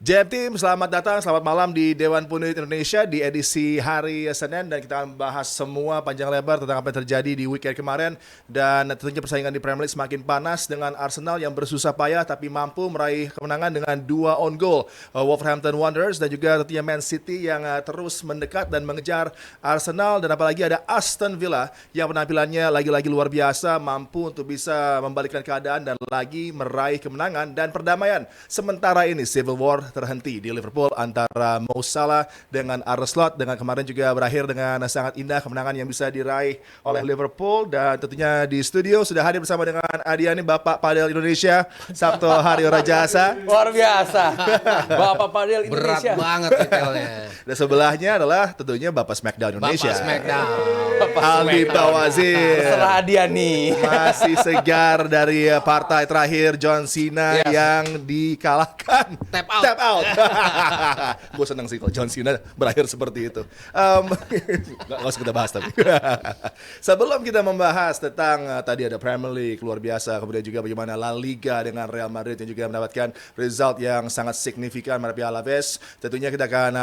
JM Team, selamat datang, selamat malam di Dewan Pundit Indonesia di edisi hari Senin, dan kita akan bahas semua panjang lebar tentang apa yang terjadi di weekend kemarin, dan tentunya persaingan di Premier League semakin panas dengan Arsenal yang bersusah payah tapi mampu meraih kemenangan dengan 2 on goal, Wolverhampton Wanderers, dan juga tentunya Man City yang terus mendekat dan mengejar Arsenal, dan apalagi ada Aston Villa yang penampilannya lagi-lagi luar biasa, mampu untuk bisa membalikkan keadaan dan lagi meraih kemenangan dan perdamaian. Sementara ini Civil War terhenti di Liverpool antara Mo Salah dengan Arne Slot, dengan kemarin juga berakhir dengan sangat indah kemenangan yang bisa diraih oleh Liverpool. Dan tentunya di studio sudah hadir bersama dengan Adiani, Bapak Padel Indonesia, Sabto Hari Rajasa. Luar biasa. Bapak Padel Indonesia. Berat banget detailnya. Dan sebelahnya adalah tentunya Bapak Smackdown Indonesia, Bapak Smackdown. Aldi Tawazir. Terserah Adiani. Masih segar dari partai terakhir John Cena yang dikalahkan. Tap out. Gue seneng sih kalau John Cena berakhir seperti itu. Nggak usah kita bahas tapi. Sebelum kita membahas tentang tadi ada Premier League luar biasa, kemudian juga bagaimana La Liga dengan Real Madrid yang juga mendapatkan result yang sangat signifikan menghadapi Alaves. Tentunya kita akan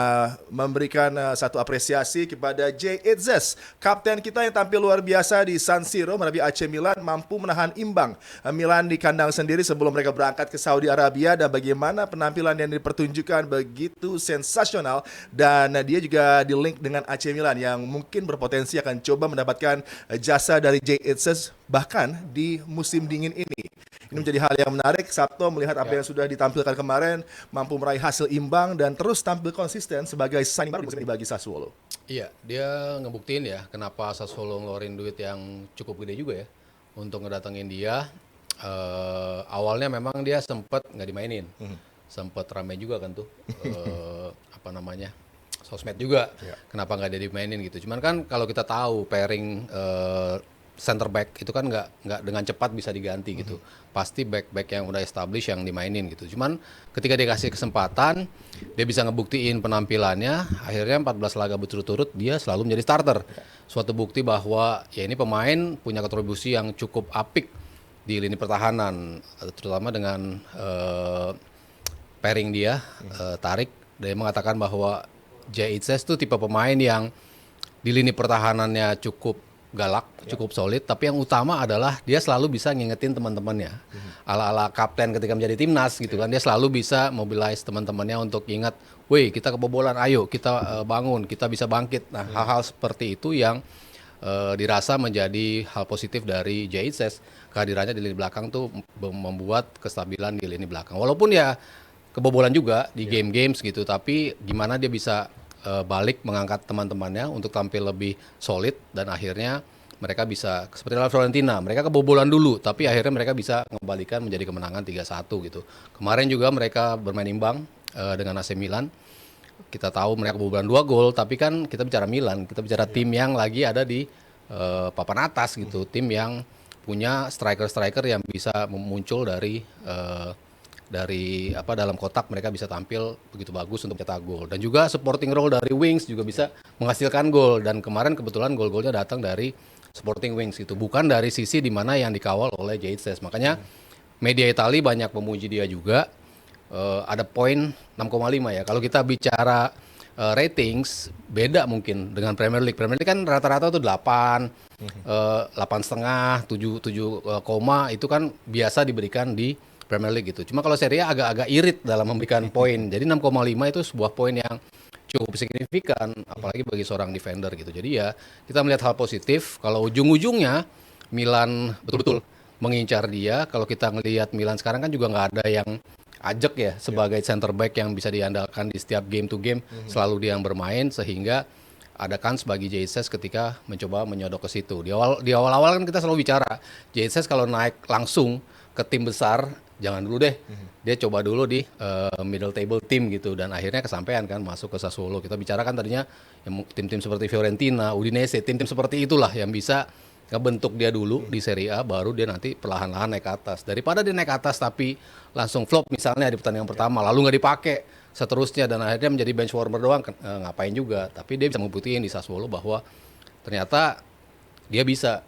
memberikan satu apresiasi kepada Jay Itzes, kapten kita yang tampil luar biasa di San Siro menghadapi AC Milan, mampu menahan imbang Milan di kandang sendiri sebelum mereka berangkat ke Saudi Arabia, dan bagaimana penampilan yang dipertunjukkan begitu sensasional, dan dia juga di link dengan AC Milan yang mungkin berpotensi akan coba mendapatkan jasa dari Jay Itzes bahkan di musim dingin ini. Ini menjadi hal yang menarik. Sabto melihat apa yang sudah ditampilkan kemarin, mampu meraih hasil imbang dan terus tampil konsisten sebagai signing baru bagi Sassuolo. Iya, dia ngebuktiin ya kenapa Sassuolo ngeluarin duit yang cukup gede juga ya untuk ngedatengin dia. Awalnya memang dia sempet nggak dimainin, sempet ramai juga kan tuh apa namanya sosmed juga. Kenapa nggak dia dimainin gitu? Cuman kan kalau kita tahu pairing center back itu kan nggak dengan cepat bisa diganti gitu. Pasti back yang udah established yang dimainin gitu. Cuman ketika dikasih kesempatan, dia bisa ngebuktiin penampilannya. Akhirnya 14 laga berturut-turut dia selalu menjadi starter. Suatu bukti bahwa ya ini pemain punya kontribusi yang cukup apik di lini pertahanan, terutama dengan pairing dia, Tarik. Dia mengatakan bahwa Jay Itzes itu tipe pemain yang di lini pertahanannya cukup galak, cukup solid, tapi yang utama adalah dia selalu bisa ngingetin teman-temannya. Ala-ala kapten ketika menjadi timnas gitu kan, dia selalu bisa mobilize teman-temannya untuk ingat, "Woi, kita kebobolan, ayo kita bangun, kita bisa bangkit." Nah, hal-hal seperti itu yang dirasa menjadi hal positif dari Jay Itzes. Kehadirannya di lini belakang tuh membuat kestabilan di lini belakang. Walaupun ya kebobolan juga di game-games gitu, tapi gimana dia bisa balik mengangkat teman-temannya untuk tampil lebih solid, dan akhirnya mereka bisa seperti lawan Fiorentina, mereka kebobolan dulu tapi akhirnya mereka bisa mengembalikan menjadi kemenangan 3-1 gitu. Kemarin juga mereka bermain imbang dengan AC Milan. Kita tahu mereka kebobolan 2 gol, tapi kan kita bicara Milan, kita bicara tim yang lagi ada di papan atas gitu, tim yang punya striker-striker yang bisa muncul dari dalam kotak, mereka bisa tampil begitu bagus untuk cetak gol, dan juga supporting role dari wings juga bisa menghasilkan gol, dan kemarin kebetulan gol-golnya datang dari supporting wings itu, bukan dari sisi di mana yang dikawal oleh Jay Itzes. Makanya media Italia banyak memuji dia juga. Ada poin 6,5 ya. Kalau kita bicara ratings, beda mungkin dengan Premier League. Premier League kan rata-rata tuh 8, 8,5, 7 koma, itu kan biasa diberikan di Premier League gitu. Cuma kalau Serie A agak-agak irit dalam memberikan poin. Jadi 6,5 itu sebuah poin yang cukup signifikan, apalagi bagi seorang defender gitu. Jadi ya kita melihat hal positif. Kalau ujung-ujungnya Milan betul-betul mengincar dia. Kalau kita ngelihat Milan sekarang kan juga nggak ada yang ajak ya sebagai center back yang bisa diandalkan di setiap game to game. Selalu dia yang bermain, sehingga ada kans bagi Jay Itzes ketika mencoba menyodok ke situ. Di awal-awal kan kita selalu bicara Jay Itzes kalau naik langsung ke tim besar, jangan dulu deh. Dia coba dulu di middle table team gitu, dan akhirnya kesampaian kan masuk ke Sassuolo. Kita bicarakan tadinya yang tim-tim seperti Fiorentina, Udinese, tim-tim seperti itulah yang bisa ngebentuk dia dulu di Serie A, baru dia nanti perlahan-lahan naik ke atas. Daripada dia naik ke atas tapi langsung flop misalnya di pertandingan pertama, lalu nggak dipakai seterusnya, dan akhirnya menjadi bench warmer doang, ngapain juga. Tapi dia bisa membuktiin di Sassuolo bahwa ternyata dia bisa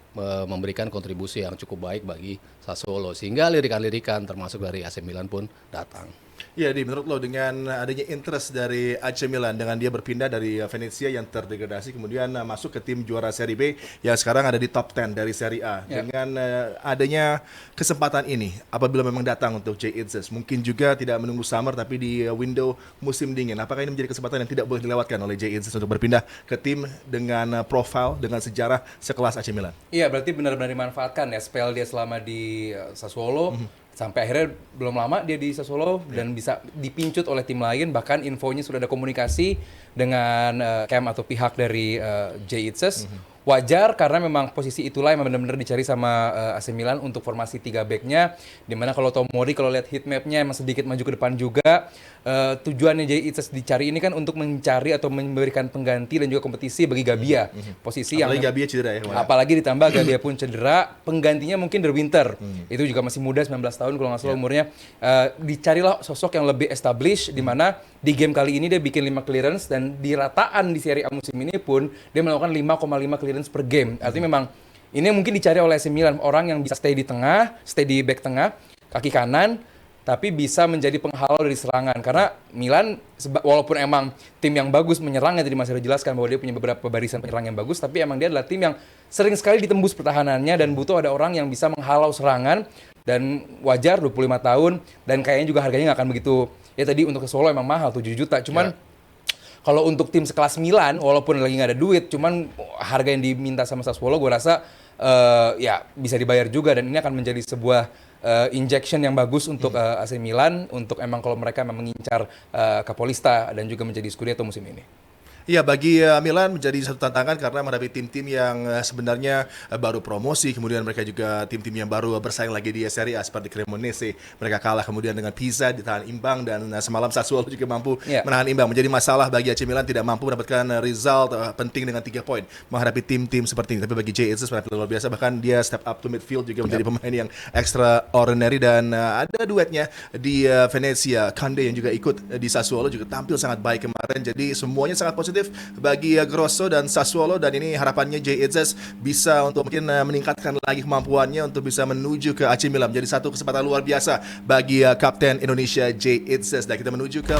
memberikan kontribusi yang cukup baik bagi Sassuolo, sehingga lirikan-lirikan termasuk dari AC Milan pun datang. Iya, menurut lo dengan adanya interest dari AC Milan dengan dia berpindah dari Venezia yang terdegradasi kemudian masuk ke tim juara Serie B yang sekarang ada di top 10 dari Serie A. Dengan adanya kesempatan ini apabila memang datang untuk Jay Itzes, mungkin juga tidak menunggu summer tapi di window musim dingin. Apakah ini menjadi kesempatan yang tidak boleh dilewatkan oleh Jay Itzes untuk berpindah ke tim dengan profile dengan sejarah sekelas AC Milan? Iya, berarti benar-benar dimanfaatkan ya spell dia selama di Sassuolo. Sampai akhirnya belum lama dia di Sassuolo dan bisa dipincut oleh tim lain, bahkan infonya sudah ada komunikasi dengan camp atau pihak dari Jay Itzes. Wajar karena memang posisi itulah yang benar-benar dicari sama AC Milan untuk formasi 3 back-nya, dimana kalau Tomori kalau lihat heat map-nya emang sedikit maju ke depan juga. Tujuannya Jay Itzes dicari ini kan untuk mencari atau memberikan pengganti dan juga kompetisi bagi Gabia. Posisi Apalagi yang Gabia cedera ya. apalagi ditambah Gabia pun cedera, penggantinya mungkin The Winter. Itu juga masih muda, 19 tahun kalau nggak salah umurnya. Dicarilah sosok yang lebih established, di mana di game kali ini dia bikin 5 clearance dan di rataan di Serie A musim ini pun dia melakukan 5,5 clearance per game. Artinya memang ini mungkin dicari oleh AC Milan, orang yang bisa stay di tengah, stay di back tengah, kaki kanan, tapi bisa menjadi penghalau dari serangan. Karena Milan walaupun emang tim yang bagus menyerang, yang tadi Mas Hero jelaskan bahwa dia punya beberapa barisan penyerang yang bagus, tapi emang dia adalah tim yang sering sekali ditembus pertahanannya dan butuh ada orang yang bisa menghalau serangan. Dan wajar 25 tahun dan kayaknya juga harganya nggak akan begitu. Ya tadi untuk Sassuolo emang mahal 7 juta. Cuman kalau untuk tim sekelas Milan walaupun lagi nggak ada duit, cuman harga yang diminta sama Sassuolo gue rasa ya bisa dibayar juga, dan ini akan menjadi sebuah injection yang bagus untuk AC Milan untuk emang kalau mereka memang mengincar Capolista dan juga menjadi Scudetto musim ini. Iya, bagi Milan menjadi satu tantangan karena menghadapi tim-tim yang sebenarnya baru promosi, kemudian mereka juga tim-tim yang baru bersaing lagi di Serie A seperti Cremonese. Mereka kalah kemudian dengan Pisa, ditahan imbang, dan semalam Sassuolo juga mampu menahan imbang. Menjadi masalah bagi AC Milan tidak mampu mendapatkan result penting dengan 3 poin menghadapi tim-tim seperti ini. Tapi bagi Jay Itzes luar biasa, bahkan dia step up to midfield juga menjadi pemain yang extraordinary, dan ada duetnya di Venezia, Kande yang juga ikut di Sassuolo juga tampil sangat baik kemarin. Jadi semuanya sangat positif bagi Grosso dan Sassuolo, dan ini harapannya Jay Itzes bisa untuk mungkin meningkatkan lagi kemampuannya untuk bisa menuju ke AC Milan. Jadi satu kesempatan luar biasa bagi Kapten Indonesia Jay Itzes. Dan kita menuju ke